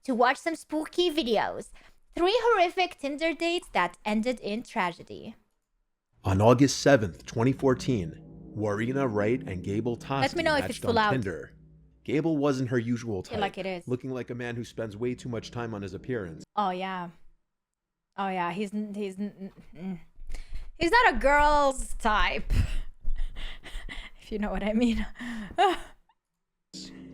to watch some spooky videos. 3 horrific Tinder dates that ended in tragedy. On August 7th, 2014, Warina Wright and Gable Let me Toski know if it's matched too on loud. Tinder. Gable wasn't her usual type, like it is. looking like a man who spends way too much time on his appearance. Oh yeah. Oh yeah, he's not a girl's type. If you know what I mean.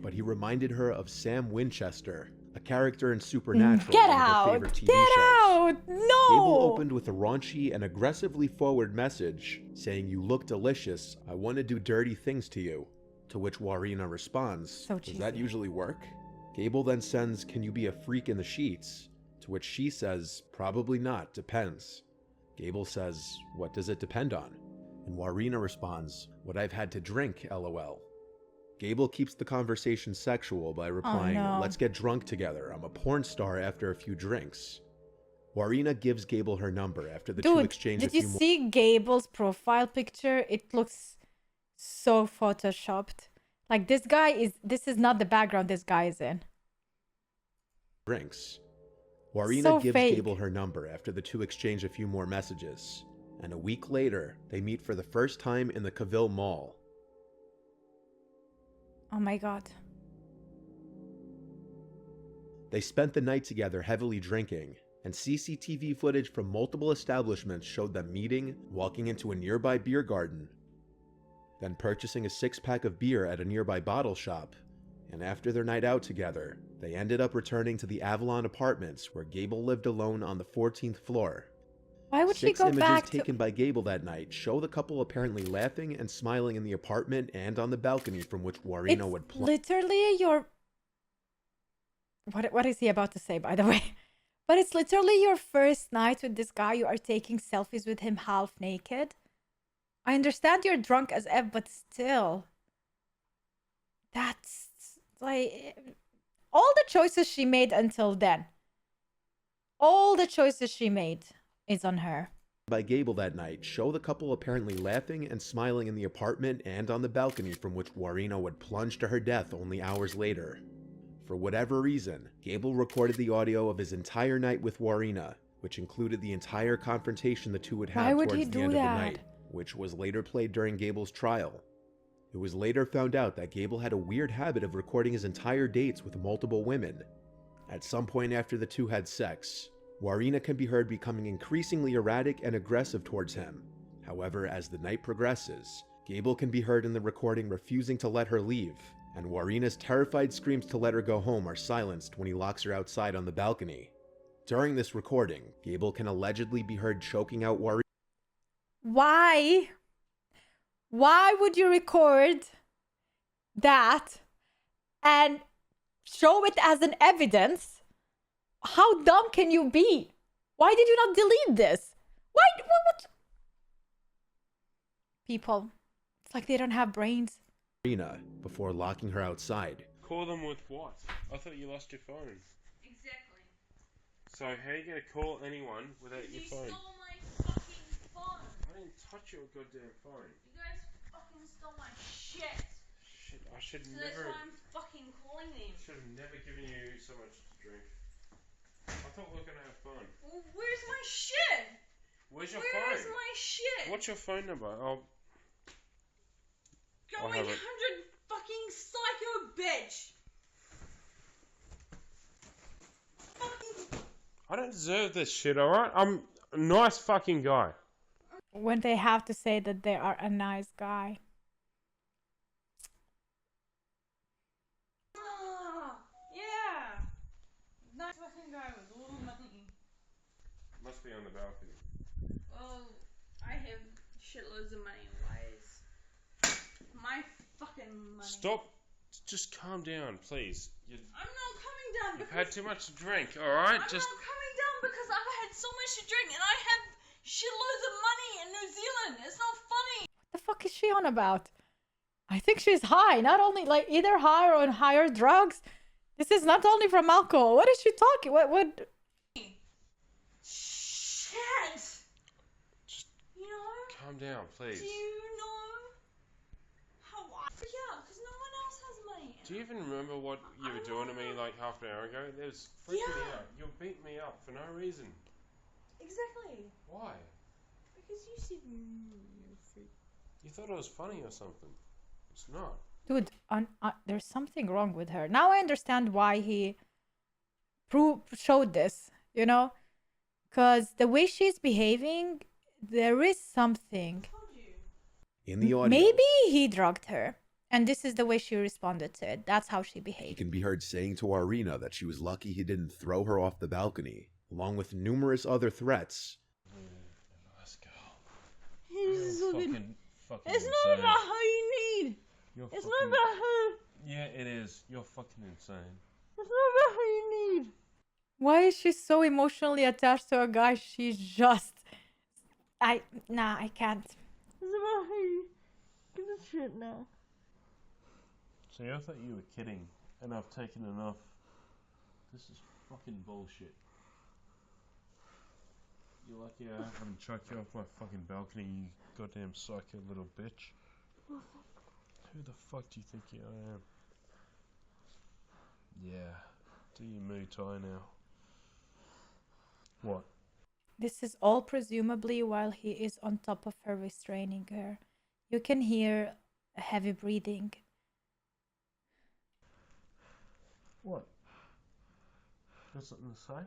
But he reminded her of Sam Winchester, a character in Supernatural. Get one of her out! favorite TV Get shows. out! No! Gable opened with a raunchy and aggressively forward message, saying, "You look delicious. I want to do dirty things to you." To which Warina responds, So "Does that cheesy. usually work?" Gable then sends, "Can you be a freak in the sheets?" To which she says, "Probably not, depends." Gable says, "What does it depend on?" And Warina responds, "What I've had to drink, LOL. Gable keeps the conversation sexual by replying, no. "Let's get drunk together. I'm a porn star after a few drinks." Warina gives Gable her number after the two exchange a did you few more. see Gable's profile picture? It looks so photoshopped. Like this is not the background this guy is in. Drinks. Warina So gives fake. Gable her number after the two exchange a few more messages. And a week later, they meet for the first time in the Cavill Mall. Oh my god. They spent the night together heavily drinking, and CCTV footage from multiple establishments showed them meeting, walking into a nearby beer garden, then purchasing a 6-pack of beer at a nearby bottle shop. And after their night out together, they ended up returning to the Avalon Apartments, where Gable lived alone on the 14th floor. Why would she 6 go images back taken by Gable that night show the couple apparently laughing and smiling in the apartment and on the balcony from which Warina would It's literally your... What is he about to say, by the way? But it's literally your first night with this guy. You are taking selfies with him half naked. I understand you're drunk as F, but still. That's like... All the choices she made until then. All the choices she made is on her. by Gable that night show the couple apparently laughing and smiling in the apartment and on the balcony from which Warina would plunge to her death only hours later. For whatever reason, Gable recorded the audio of his entire night with Warina, which included the entire confrontation the two would have towards the end of the night, which was later played during Gable's trial. It was later found out that Gable had a weird habit of recording his entire dates with multiple women. At some point after the two had sex, Warina can be heard becoming increasingly erratic and aggressive towards him. However, as the night progresses, Gable can be heard in the recording refusing to let her leave, and Warina's terrified screams to let her go home are silenced when he locks her outside on the balcony. During this recording, Gable can allegedly be heard choking out Warina. Why? Why would you record that and show it as an evidence? How dumb can you be? Why did you not delete this? Why? What? People, it's like they don't have brains. Before locking her outside. Call them with what? I thought you lost your phone. Exactly. So how are you going to call anyone without your You phone? stole my fucking phone. I didn't touch your goddamn phone. You guys fucking stole my shit. Shit, I should So never... that's why I'm fucking calling them. Should have never given you so much to drink. I thought we were going to have fun. Well, where's my shit? Where's your Where's phone? my shit? What's your phone number? I'll Going have it. 100 fucking psycho bitch. Fucking... I don't deserve this shit, alright? I'm a nice fucking guy. When they have to say that they are a nice guy. Yeah. Nice fucking guy with a little money. Must be on the balcony. Well, I have shitloads of money. Why is my fucking money? Stop. Just calm down, please. I'm not coming down You've because had too much to drink, alright? I'm not coming down because I've had so much to drink and I have shitloads of money in New Zealand. It's not funny. What the fuck is she on about? I think she's high. Not only like either high or on higher drugs. This is not only from alcohol. What is she talking? What? Shit. Just You know? calm down, please. Do you know how I... Yeah, because no one else has money. And Do you even remember what you were doing to me like half an hour ago? It was freaking me out. You were beating me up for no reason. Exactly. Why? Because you said you freak. You thought it was funny or something. It's not. Dude, there's something wrong with her. Now I understand why he showed this, you know? Because the way she's behaving, there is something. Told you. In the audio, Maybe he drugged her. And this is the way she responded to it. That's how she he behaved. can be heard saying to Warina that she was lucky he didn't throw her off the balcony, along with numerous other threats. Nice girl. He's You're fucking. fucking It's insane. not about how you need. You're It's fucking... not about how. Yeah, it is. You're fucking insane. It's not about how you need. Why is she so emotionally attached to a guy she's just... Nah, I can't. It's about how you. Give a shit now. See, I thought you were kidding, and I've taken enough. This is fucking bullshit. You're lucky I haven't chucked you off my fucking balcony, you goddamn psycho little bitch. Who the fuck do you think I am? Yeah, do your Muay Thai now. What? This is all presumably while he is on top of her, restraining her. You can hear a heavy breathing. What? Got something to say?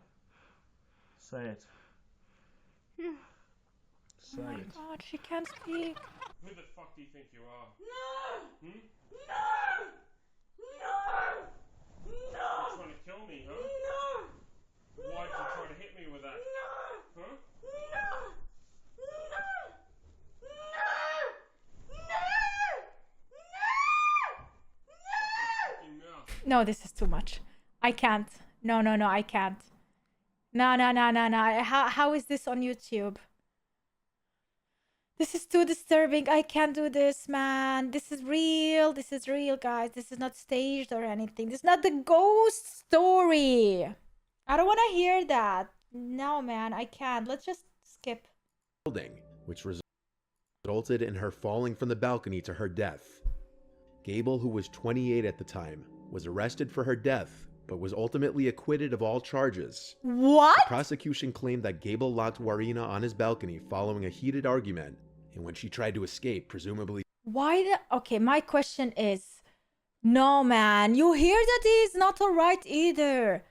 Say it. Yeah. Say Oh my it. god, she can't speak. Who the fuck do you think you are? No! Hmm? No! No! You're No! trying to kill me, huh? No! Why'd you try to hit me with that? No! Huh? No! No! Fucking mouth. No, this is too much. I can't. No, I can't. No. How is this on YouTube? This is too disturbing. I can't do this, man. This is real. This is real, guys. This is not staged or anything. This is not the ghost story. I don't want to hear that. No, man, I can't. Let's just skip. Building, which resulted in her falling from the balcony to her death. Gable, who was 28 at the time, was arrested for her death, but was ultimately acquitted of all charges. What? The prosecution claimed that Gable locked Warina on his balcony following a heated argument, and when she tried to escape, presumably... Okay, my question is, no, man, you hear that he's not alright either.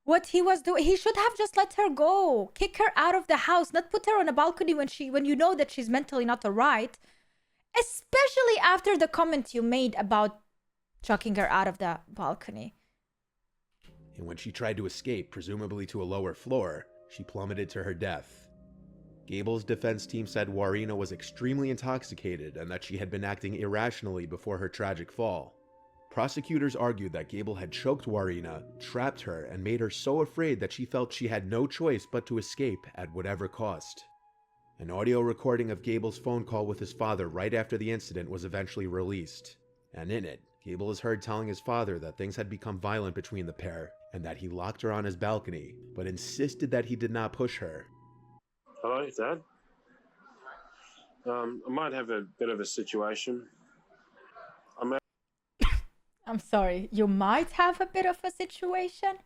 What he was doing, he should have just let her go, kick her out of the house, not put her on a balcony when you know that she's mentally not alright. Especially after the comment you made about chucking her out of the balcony. And when she tried to escape, presumably to a lower floor, she plummeted to her death. Gable's defense team said Warina was extremely intoxicated and that she had been acting irrationally before her tragic fall. Prosecutors argued that Gable had choked Warina, trapped her, and made her so afraid that she felt she had no choice but to escape at whatever cost. An audio recording of Gable's phone call with his father right after the incident was eventually released, and in it, Gable is heard telling his father that things had become violent between the pair and that he locked her on his balcony, but insisted that he did not push her. Hello, Dad. I might have a bit of a situation. I'm sorry, you might have a bit of a situation?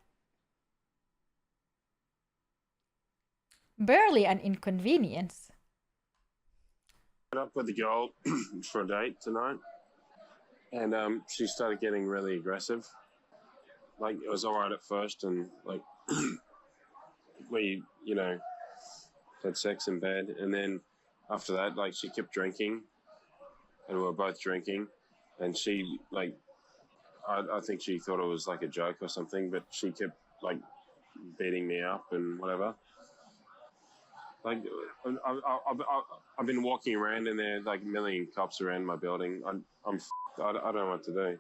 Barely an inconvenience. I met up with the girl for a date tonight, and she started getting really aggressive. Like, it was alright at first, and like we, had sex in bed, and then after that, like, she kept drinking, and we were both drinking, and she, like, I think she thought it was like a joke or something, but she kept like beating me up and whatever. Like, I've been walking around and there like a million cops around my building. I don't know what to do.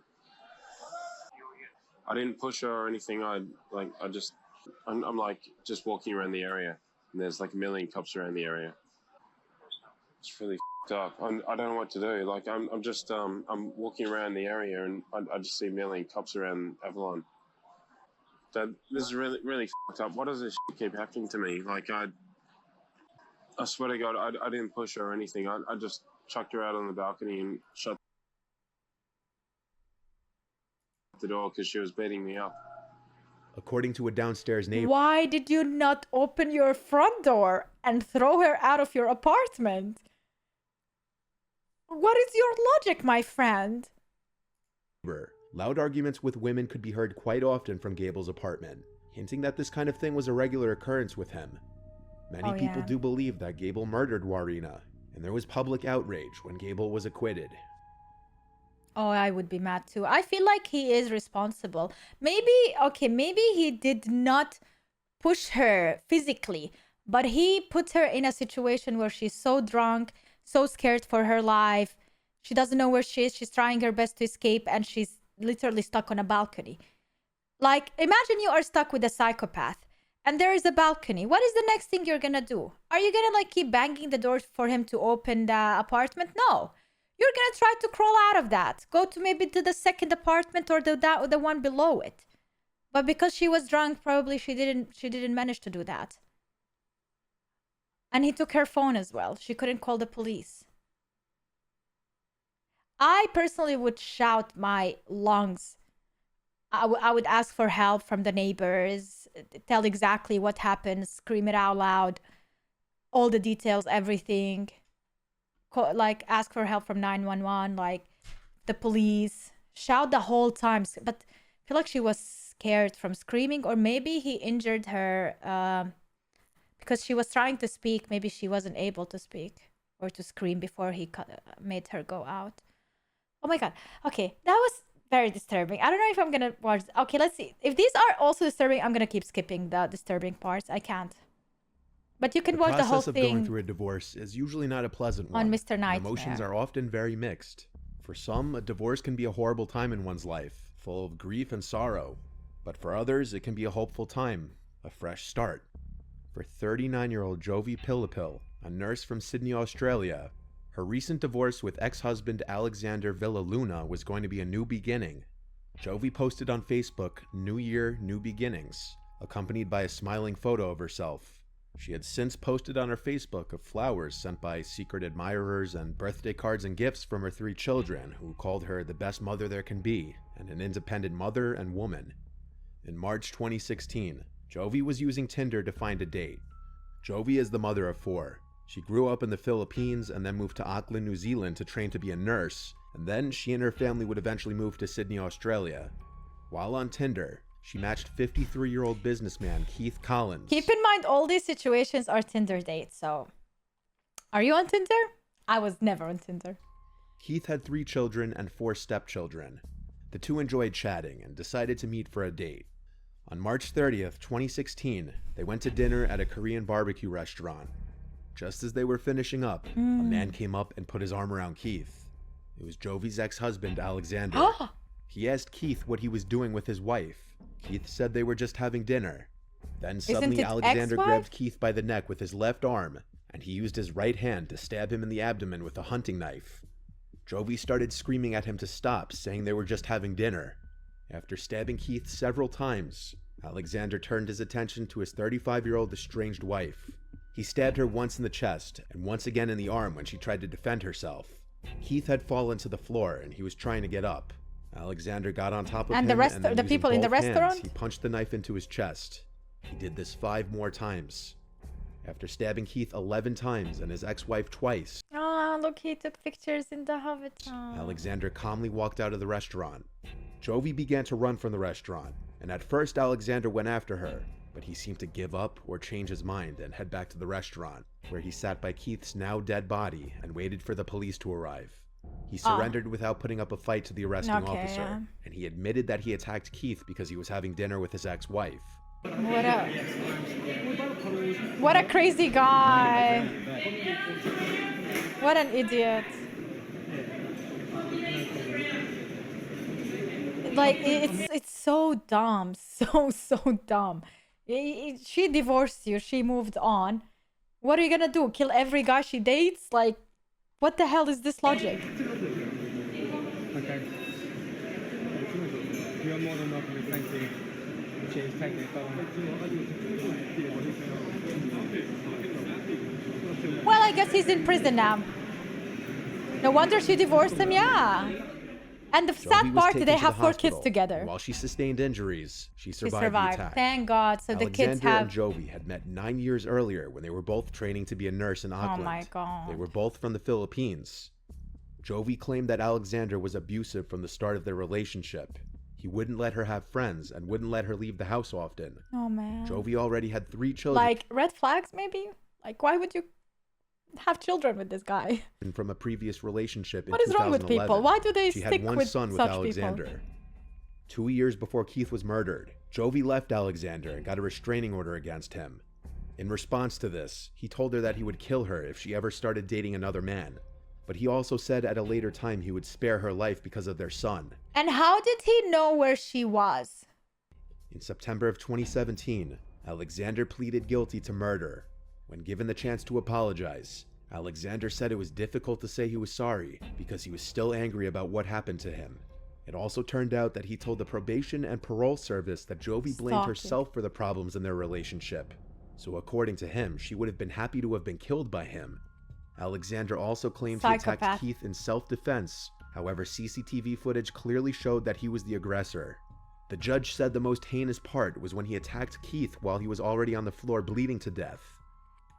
I didn't push her or anything. I'm like just walking around the area, and there's like a million cops around the area. It's really up. I don't know what to do. Like, I'm walking around the area and I just see a million cops around Avalon. This is really, really up. Why does this shit keep happening to me? Like, I swear to God, I didn't push her or anything. I just chucked her out on the balcony and shut. the door because she was beating me up. According to a downstairs neighbor, Why did you not open your front door and throw her out of your apartment? What is your logic, my friend? loud arguments with women could be heard quite often from Gable's apartment, hinting that this kind of thing was a regular occurrence with him. Many people do believe that Gable murdered Warina, and there was public outrage when Gable was acquitted. Oh, I would be mad too. I feel like he is responsible. Maybe he did not push her physically, but he put her in a situation where she's so drunk, so scared for her life. She doesn't know where she is. She's trying her best to escape, and she's literally stuck on a balcony. Like, imagine you are stuck with a psychopath, and there is a balcony. What is the next thing you're gonna do? Are you gonna like keep banging the door for him to open the apartment? No. You're gonna try to crawl out of that. Go to maybe to the second apartment or the one below it. But because she was drunk, probably she didn't manage to do that. And he took her phone as well. She couldn't call the police. I personally would shout my lungs. I would ask for help from the neighbors, tell exactly what happened, scream it out loud, all the details, everything. Like, ask for help from 911, like the police. Shout the whole time. But I feel like she was scared from screaming, or maybe he injured her because she was trying to speak. Maybe she wasn't able to speak or to scream before he made her go out. Oh my God. Okay, that was very disturbing. I don't know if I'm gonna watch. Okay, let's see. If these are also disturbing, I'm gonna keep skipping the disturbing parts. I can't. But you can watch the whole process of thing. Going through a divorce is usually not a pleasant one. On Mr. Nightmare. Emotions are often very mixed. For some, a divorce can be a horrible time in one's life, full of grief and sorrow. But for others, it can be a hopeful time, a fresh start. For 39-year-old Jovi Pillapil, a nurse from Sydney, Australia, her recent divorce with ex-husband Alexander Villaluna was going to be a new beginning. Jovi posted on Facebook, "New Year, New Beginnings," accompanied by a smiling photo of herself. She had since posted on her Facebook of flowers sent by secret admirers and birthday cards and gifts from her 3 children, who called her the best mother there can be and an independent mother and woman. In March 2016, Jovi was using Tinder to find a date. Jovi is the mother of 4. She grew up in the Philippines and then moved to Auckland, New Zealand to train to be a nurse, and then she and her family would eventually move to Sydney, Australia. While on Tinder, she matched 53-year-old businessman Keith Collins. Keep in mind, all these situations are Tinder dates, so... Are you on Tinder? I was never on Tinder. Keith had 3 children and 4 stepchildren. The two enjoyed chatting and decided to meet for a date. On March 30th, 2016, they went to dinner at a Korean barbecue restaurant. Just as they were finishing up, a man came up and put his arm around Keith. It was Jovi's ex-husband, Alexander. He asked Keith what he was doing with his wife. Keith said they were just having dinner. Then suddenly Alexander grabbed Keith by the neck with his left arm, and he used his right hand to stab him in the abdomen with a hunting knife. Jovi started screaming at him to stop, saying they were just having dinner. After stabbing Keith several times, Alexander turned his attention to his 35-year-old estranged wife. He stabbed her once in the chest and once again in the arm when she tried to defend herself. Keith had fallen to the floor and he was trying to get up. Alexander got on top of him, and then the people in the restaurant? he punched the knife into his chest. He did this 5 more times. After stabbing Keith 11 times and his ex-wife twice, Look, he took pictures in the Hobbit. Alexander calmly walked out of the restaurant. Jovi began to run from the restaurant, and at first Alexander went after her, but he seemed to give up or change his mind and head back to the restaurant, where he sat by Keith's now dead body and waited for the police to arrive. He surrendered without putting up a fight to the arresting officer, and he admitted that he attacked Keith because he was having dinner with his ex-wife. What a crazy guy. What an idiot. Like, it's so dumb. So dumb. She divorced you. She moved on. What are you gonna do? Kill every guy she dates? Like, what the hell is this logic? Okay. You're more than welcome to thank you. Cheers, take it. Well, I guess he's in prison now. No wonder she divorced him, yeah. And the Jovi sad was part, taken they to the have 4 kids hospital, together. and while she sustained injuries, she She survived, survived. the attack. Thank God. So the kids Alexander have. and Jovi had met 9 years earlier when they were both training to be a nurse in Oh Auckland. my God. They were both from the Philippines. Jovi claimed that Alexander was abusive from the start of their relationship. He wouldn't let her have friends and wouldn't let her leave the house often. Oh man. Jovi already had 3 children. Like red flags, maybe? Like, why would you have children with this guy? From a previous relationship in What is wrong with 2011. people? Why do they She stick had one with son with such Alexander. people? 2 years before Keith was murdered, Jovi left Alexander and got a restraining order against him. In response to this, he told her that he would kill her if she ever started dating another man. But he also said at a later time he would spare her life because of their son. And how did he know where she was? In September of 2017, Alexander pleaded guilty to murder. When given the chance to apologize, Alexander said it was difficult to say he was sorry because he was still angry about what happened to him. It also turned out that he told the probation and parole service that Jovi blamed Stalking. herself for the problems in their relationship. So according to him, she would have been happy to have been killed by him. Alexander also claimed he Psychopath. attacked Keith in self-defense. However, CCTV footage clearly showed that he was the aggressor. The judge said the most heinous part was when he attacked Keith while he was already on the floor bleeding to death.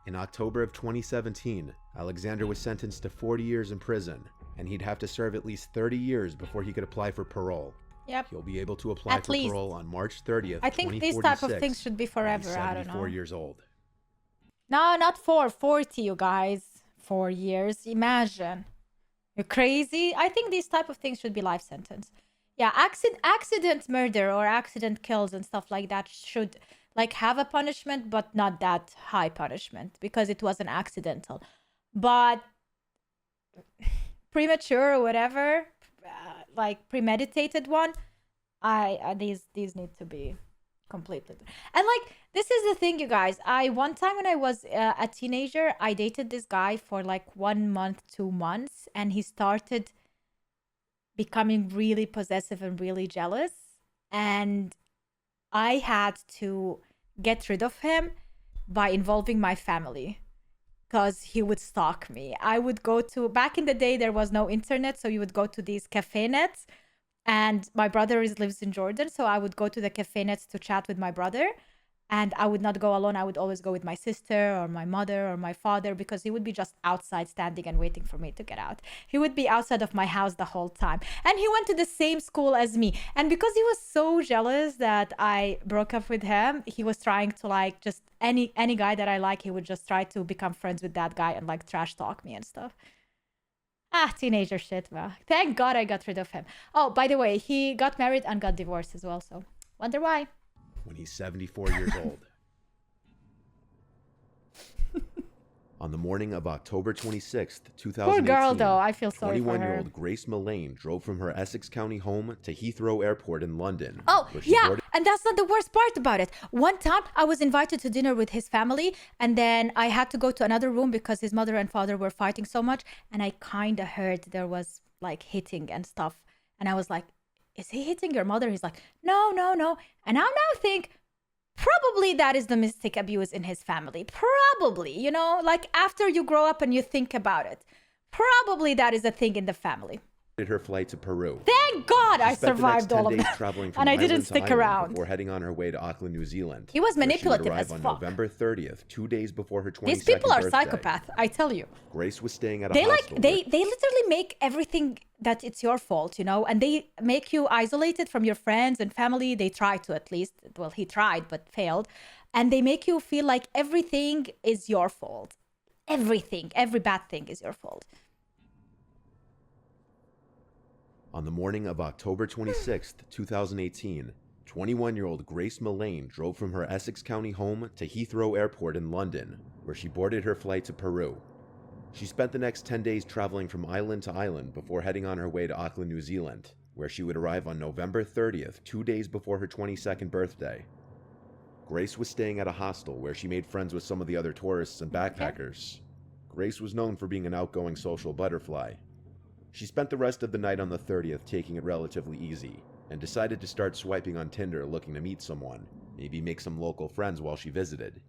In October of 2017, Alexander was sentenced to 40 years in prison, and he'd have to serve at least 30 years before he could apply for parole. Yep. He'll be able to apply At for least. parole on March 30th, I think these type of things should be when he's forever. I don't 74 know. years old. No, not 40, you guys. 4 years. Imagine. You're crazy. I think these type of things should be life sentence. Yeah, accident murder or accident kills and stuff like that should like have a punishment, but not that high punishment because it wasn't accidental. But premature or whatever, like premeditated one, these need to be completely. And like this is the thing, you guys. One time when I was a teenager, I dated this guy for like 1 month, 2 months, and he started becoming really possessive and really jealous, and I had to get rid of him by involving my family because he would stalk me. I would go to, back in the day there was no internet, so you would go to these cafe nets, and my brother lives in Jordan, so I would go to the cafe nets to chat with my brother. And I would not go alone. I would always go with my sister or my mother or my father because he would be just outside standing and waiting for me to get out. He would be outside of my house the whole time. And he went to the same school as me. And because he was so jealous that I broke up with him, he was trying to like just any guy that I like, he would just try to become friends with that guy and like trash talk me and stuff. Teenager shit, man. Thank God I got rid of him. Oh, by the way, he got married and got divorced as well. So wonder why. When he's 74 years old. On the morning of October 26th, 2018, Poor girl, though. I feel sorry for her. 21-year-old Grace Mullane drove from her Essex County home to Heathrow Airport in London. Oh, where she yeah. boarded- And that's not the worst part about it. One time I was invited to dinner with his family, and then I had to go to another room because his mother and father were fighting so much. And I kind of heard there was like hitting and stuff. And I was like, is he hitting your mother? He's like, no, no, no. And I now think, probably that is domestic abuse in his family. Probably, you know, like after you grow up and you think about it, probably that is a thing in the family. her flight to Peru. Thank God I She spent the next survived all 10 of days that. traveling from And I island didn't to stick island around. before heading on her way to Auckland, New Zealand. He was where she would manipulative arrive as on fuck. November 30th, 2 days before her 22nd These people are birthday. psychopaths, I tell you. Grace was staying at a They hostel. they literally make everything that it's your fault, you know, and they make you isolated from your friends and family. They try to, at least. Well, he tried but failed. And they make you feel like everything is your fault. Everything, every bad thing is your fault. On the morning of October 26th, 2018, 21-year-old Grace Mullane drove from her Essex County home to Heathrow Airport in London, where she boarded her flight to Peru. She spent the next 10 days traveling from island to island before heading on her way to Auckland, New Zealand, where she would arrive on November 30th, 2 days before her 22nd birthday. Grace was staying at a hostel where she made friends with some of the other tourists and backpackers. Grace was known for being an outgoing social butterfly. She spent the rest of the night on the 30th taking it relatively easy, and decided to start swiping on Tinder looking to meet someone, maybe make some local friends while she visited.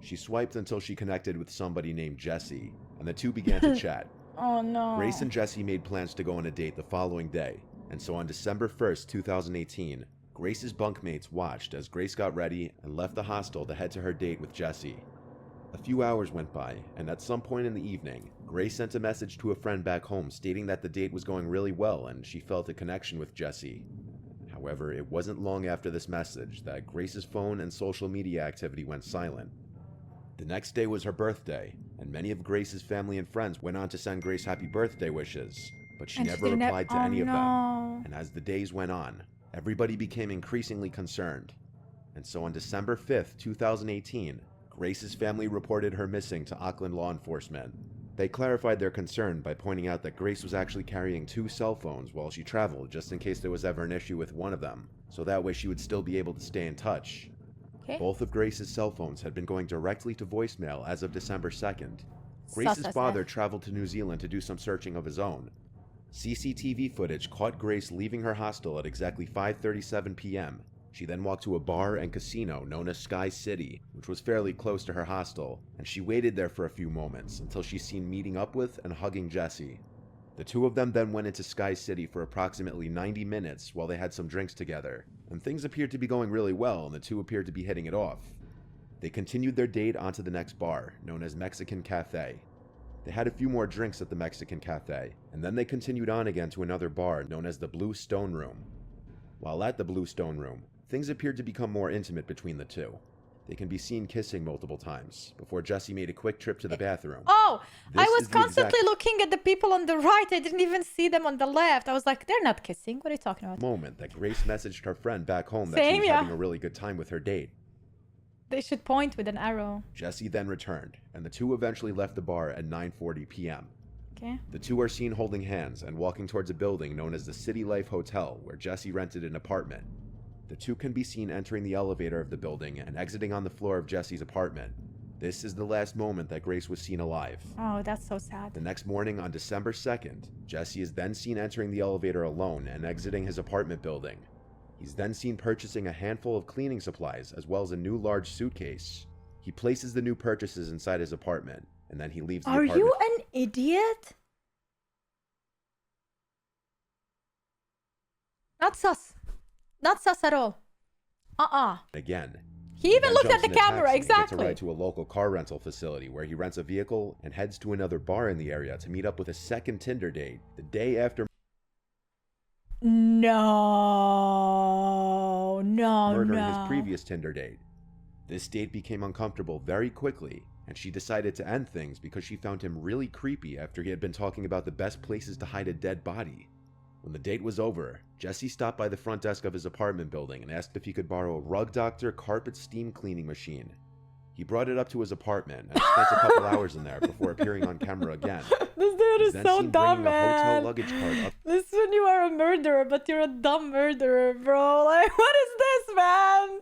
She swiped until she connected with somebody named Jesse, and the two began to chat. Oh no. Grace and Jesse made plans to go on a date the following day, And so on December 1st, 2018, Grace's bunkmates watched as Grace got ready and left the hostel to head to her date with Jesse. A few hours went by, and at some point in the evening, Grace sent a message to a friend back home stating that the date was going really well and she felt a connection with Jesse. However, it wasn't long after this message that Grace's phone and social media activity went silent. The next day was her birthday, and many of Grace's family and friends went on to send Grace happy birthday wishes, but she never replied to any of them. And as the days went on, everybody became increasingly concerned. And so on December 5th, 2018, Grace's family reported her missing to Auckland law enforcement. They clarified their concern by pointing out that Grace was actually carrying 2 cell phones while she traveled, just in case there was ever an issue with one of them, so that way she would still be able to stay in touch. Okay. Both of Grace's cell phones had been going directly to voicemail as of December 2nd. Grace's father traveled to New Zealand to do some searching of his own. CCTV footage caught Grace leaving her hostel at exactly 5:37 p.m. She then walked to a bar and casino known as Sky City, which was fairly close to her hostel, and she waited there for a few moments until she's seen meeting up with and hugging Jesse. The two of them then went into Sky City for approximately 90 minutes while they had some drinks together, and things appeared to be going really well and the two appeared to be hitting it off. They continued their date onto the next bar, known as Mexican Cafe. They had a few more drinks at the Mexican Cafe, and then they continued on again to another bar known as the Blue Stone Room. While at the Blue Stone Room, things appeared to become more intimate between the two. They can be seen kissing multiple times, before Jesse made a quick trip to the bathroom. Oh, This I was is the constantly exact looking at the people on the right. I didn't even see them on the left. I was like, they're not kissing. What are you talking about? moment that Grace messaged her friend back home that she Same, was yeah. having a really good time with her date. They should point with an arrow. Jesse then returned, and the two eventually left the bar at 9:40 p.m. Okay. The two are seen holding hands and walking towards a building known as the City Life Hotel, where Jesse rented an apartment. The two can be seen entering the elevator of the building and exiting on the floor of Jesse's apartment. This is the last moment that Grace was seen alive. Oh, that's so sad. The next morning on December 2nd, Jesse is then seen entering the elevator alone and exiting his apartment building. He's then seen purchasing a handful of cleaning supplies as well as a new large suitcase. He places the new purchases inside his apartment, and then he leaves the apartment. Are you an idiot? Not sus. Not sus at all. Again. He even then looked at jumps the in a camera, taxi and gets a exactly. ride to a local car rental facility where he rents a vehicle and heads to another bar in the area to meet up with a second Tinder date the day after murdering his previous Tinder date. This date became uncomfortable very quickly, and she decided to end things because she found him really creepy after he had been talking about the best places to hide a dead body. When the date was over, Jesse stopped by the front desk of his apartment building and asked if he could borrow a Rug Doctor carpet steam cleaning machine. He brought it up to his apartment and spent a couple hours in there before appearing on camera again. This dude is Then so seen dumb, bringing a hotel man. luggage cart up Listen, you are a murderer, but you're a dumb murderer, bro. Like, what is this, man?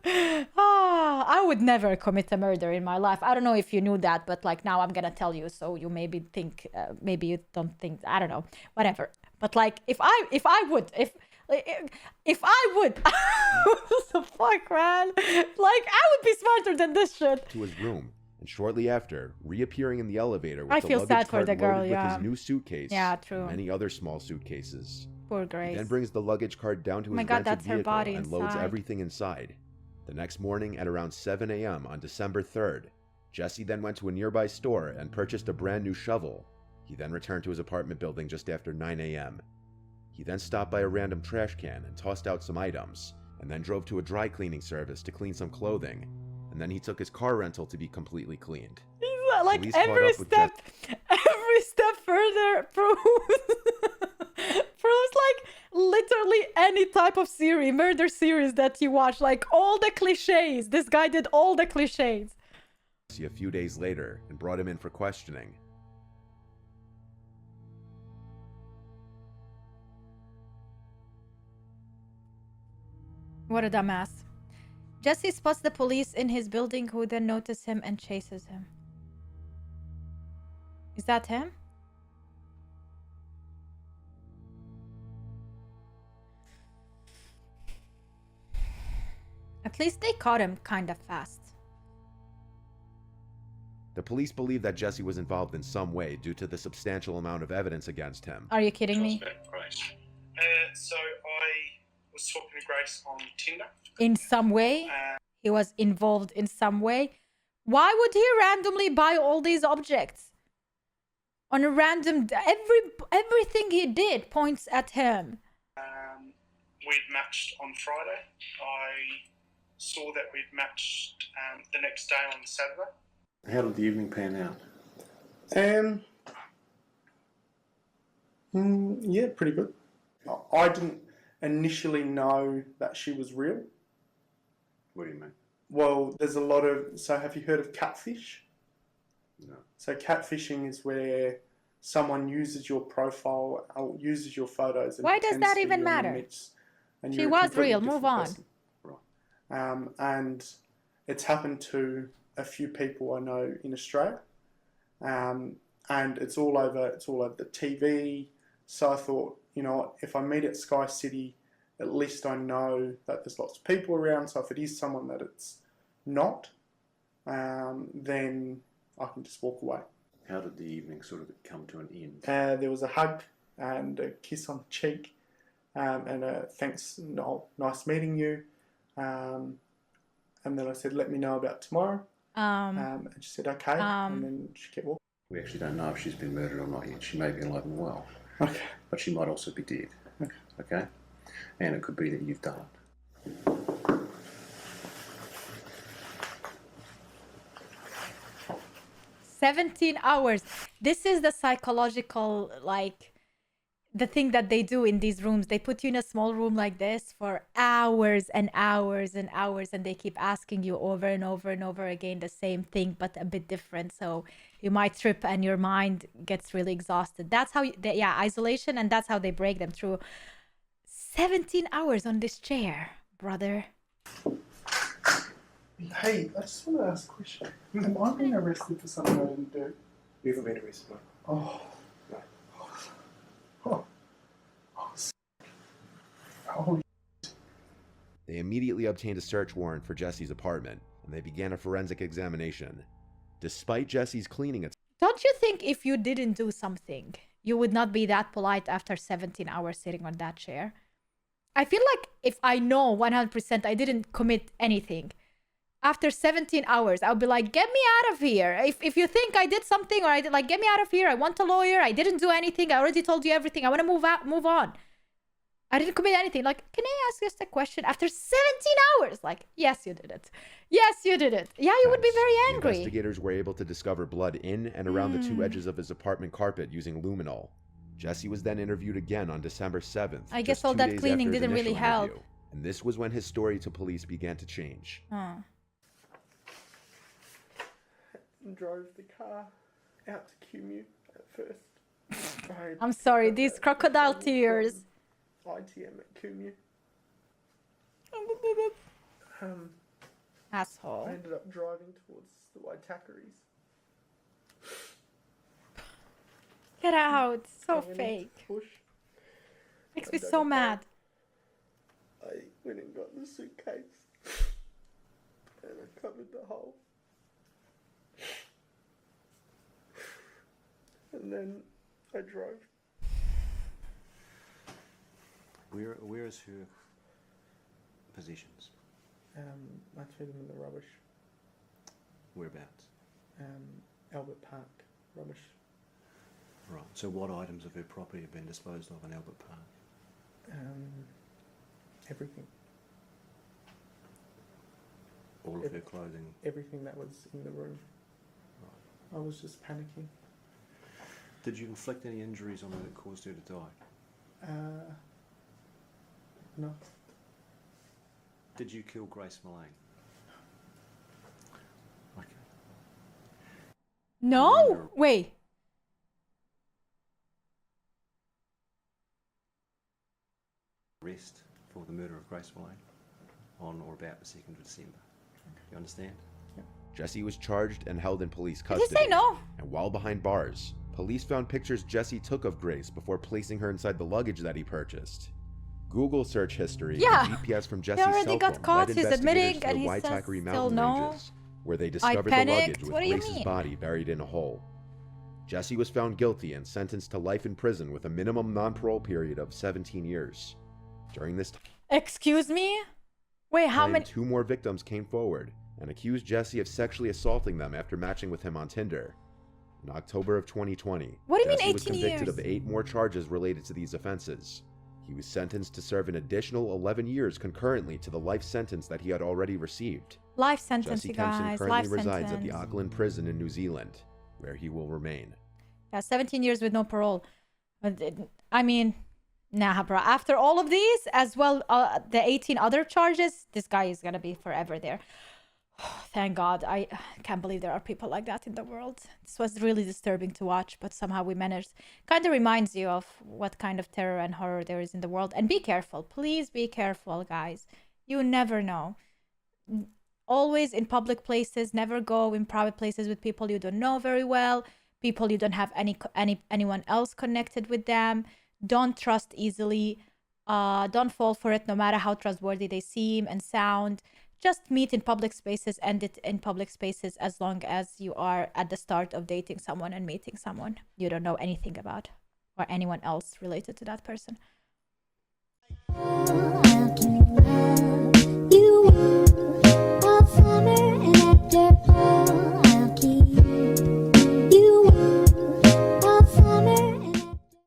I would never commit a murder in my life. I don't know if you knew that, but like now I'm gonna tell you, so you maybe think, maybe you don't think. I don't know, whatever. But like, if I would, what the fuck, man? Like, I would be smarter than this shit. to his room, and shortly after, reappearing in the elevator with I the feel luggage sad for cart the girl, loaded yeah. with his new suitcase Yeah, true. and many other small suitcases. Poor He Grace. then brings the luggage cart down to Oh my his God, rented that's her vehicle body and loads inside. everything inside. The next morning at around 7 a.m. on December 3rd, Jesse then went to a nearby store and purchased a brand new shovel. He then returned to his apartment building just after 9 a.m. He then stopped by a random trash can and tossed out some items, and then drove to a dry cleaning service to clean some clothing, and then he took his car rental to be completely cleaned. Like Police caught every up with step further proves like literally any type of murder series that you watch, like all the cliches. This guy did all the cliches. Jesse a few days later and brought him in for questioning. What a dumbass. Jesse spots the police in his building, who then notice him and chases him. Is that him? At least they caught him kind of fast. The police believe that Jesse was involved in some way due to the substantial amount of evidence against him. Are you kidding me? Right. So was talking to Grace on Tinder. In some way, he was involved in some way. Why would he randomly buy all these objects? On a random... Everything he did points at him. We'd matched on Friday. I saw that we'd matched the next day on the Saturday. How did the evening pan out? Yeah, pretty good. I didn't initially know that she was real. What do you mean? Well, there's a lot of... So have you heard of catfish? No. So catfishing is where someone uses your profile, or uses your photos. And Why does pretends that to be even you matter? and She you're a was completely real. Move different on. person. Right. And it's happened to a few people I know in Australia. And it's all over the TV. So I thought, you know what, if I meet at Sky City, at least I know that there's lots of people around. So if it is someone that it's not, then I can just walk away. How did the evening sort of come to an end? There was a hug and a kiss on the cheek, and a thanks, no, nice meeting you. And then I said, let me know about tomorrow. And she said, okay. And then she kept walking. We actually don't know if she's been murdered or not yet. She may be alive and well. Okay. But she might also be dead. Okay. Okay? And it could be that you've done it. 17 hours. This is the psychological, like, the thing that they do in these rooms. They put you in a small room like this for hours and hours and hours, and they keep asking you over and over and over again the same thing, but a bit different. So you might trip and your mind gets really exhausted. That's how, isolation, and that's how they break them through. 17 hours on this chair, brother. Hey, I just want to ask a question. Am I being arrested for something I didn't do? You haven't been arrested, mate. Oh. Oh. Oh. They immediately obtained a search warrant for Jesse's apartment, and they began a forensic examination. Despite Jesse's cleaning it. Don't you think if you didn't do something, you would not be that polite after 17 hours sitting on that chair? I feel like if I know 100% I didn't commit anything, after 17 hours, I'll be like, get me out of here. If you think I did something, or I did, like, get me out of here. I want a lawyer. I didn't do anything. I already told you everything. I want to move on. I didn't commit anything. Like, can I ask just a question? After 17 hours, like, yes, you did it. Yes, you did it. Yeah, you would be very angry. Investigators were able to discover blood in and around the two edges of his apartment carpet using luminol. Jesse was then interviewed again on December 7th. I guess all that cleaning didn't really help. And this was when his story to police began to change. Drove the car out to Cumu at first. I'm sorry, these crocodile tears. ITM at Cumu. Asshole. I ended up driving towards the Waitakaries. Get out. So Going fake. into Bush. Makes me so mad. I went and got the suitcase and I covered the hole. And then I drove. Where is her possessions? I threw them in the rubbish. Whereabouts? Albert Park rubbish. Right. So what items of her property have been disposed of in Albert Park? Everything. All of her clothing? Everything that was in the room. Right. I was just panicking. Did you inflict any injuries on her that caused her to die? No. Did you kill Grace Mullane? Okay. No? Wait. Arrest for the murder of Grace Mullane on or about the 2nd of December. Do you understand? Yeah. Jesse was charged and held in police custody. Did he say no? And while behind bars, police found pictures Jesse took of Grace before placing her inside the luggage that he purchased. Google search history and GPS from Jesse's already cell got phone caught, led he's admitting, investigators to and the he says Waitakere still mountain no. ranges, where they discovered the panicked. luggage What with do you Grace's mean? body buried in a hole. Jesse was found guilty and sentenced to life in prison with a minimum non-parole period of 17 years. During this time, Excuse me? Wait, how Then many? 2 more victims came forward and accused Jesse of sexually assaulting them after matching with him on Tinder. In October of 2020, What do you mean Jesse was 18 convicted years? of 8 more charges related to these offenses. He was sentenced to serve an additional 11 years concurrently to the life sentence that he had already received. Life sentence, Jesse you Kempson guys. currently Life resides sentence. at the Auckland prison in New Zealand, where he will remain. Yeah, 17 years with no parole. I mean, nah, bro. After all of these, as well, the 18 other charges, this guy is gonna be forever there. Thank God. I can't believe there are people like that in the world. This was really disturbing to watch, but somehow we managed. Kind of reminds you of what kind of terror and horror there is in the world. And be careful. Please be careful, guys. You never know. Always in public places. Never go in private places with people you don't know very well. People you don't have anyone else connected with them. Don't trust easily. Don't fall for it, no matter how trustworthy they seem and sound. Just meet in public spaces, end it in public spaces, as long as you are at the start of dating someone and meeting someone you don't know anything about or anyone else related to that person.